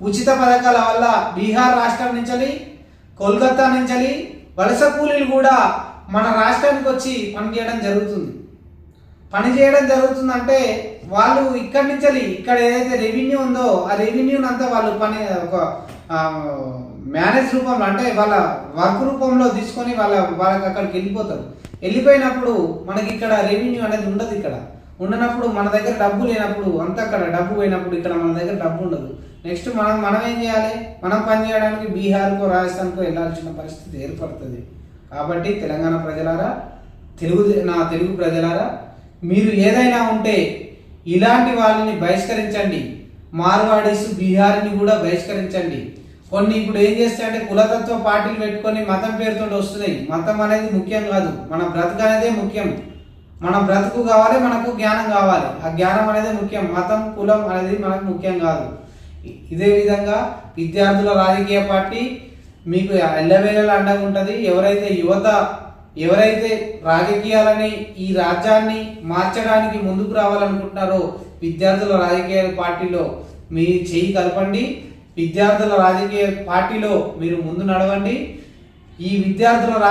ఉచిత పథకాల వల్ల బీహార్ రాష్ట్రం నుంచి, కోల్కతా నుంచి వలస కూలీలు కూడా మన రాష్ట్రానికి వచ్చి పనిచేయడం జరుగుతుందంటే వాళ్ళు ఇక్కడి నుంచి ఇక్కడ ఏదైతే రెవెన్యూ ఉందో ఆ రెవెన్యూని అంతా వాళ్ళు ఒక మేనేజ్ రూపంలో అంటే వాళ్ళ వర్క్ రూపంలో తీసుకొని వాళ్ళకి అక్కడికి వెళ్ళిపోయినప్పుడు మనకి ఇక్కడ రెవెన్యూ అనేది ఉండదు. ఇక్కడ ఉండనప్పుడు మన దగ్గర డబ్బు లేనప్పుడు అంతా అక్కడ డబ్బు పోయినప్పుడు ఇక్కడ మన దగ్గర డబ్బు ఉండదు. నెక్స్ట్ మనం ఏం చేయాలి? మనం పని చేయడానికి బీహార్కో రాజస్థాన్కో వెళ్ళాల్సిన పరిస్థితి ఏర్పడుతుంది. కాబట్టి తెలంగాణ ప్రజలారా, తెలుగు ప్రజలారా, మీరు ఏదైనా ఉంటే ఇలాంటి వాళ్ళని బహిష్కరించండి. మార్వాడీస్, బీహార్ని కూడా బహిష్కరించండి. కొన్ని ఇప్పుడు ఏం చేస్తాయంటే కులతత్వ పార్టీలు పెట్టుకొని మతం పేరుతో వస్తున్నాయి. మతం అనేది ముఖ్యం కాదు, మన బ్రతుకు అనేదే ముఖ్యం. మన బ్రతుకు కావాలి, మనకు జ్ఞానం కావాలి. ఆ జ్ఞానం అనేది ముఖ్యం. మతం, కులం అనేది మనకు ముఖ్యం కాదు. ఇదే విధంగా విద్యార్థుల రాజకీయ పార్టీ మీకు ఎల్లవేళలా అండగా ఉంటుంది. ఎవరైతే రాజకీయాలని ఈ రాజ్యాన్ని మార్చడానికి ముందుకు రావాలనుకుంటున్నారో విద్యార్థుల రాజకీయ పార్టీలో మీ చేయి కలపండి. విద్యార్థుల రాజకీయ పార్టీలో మీరు ముందు నడవండి. ఈ విద్యార్థుల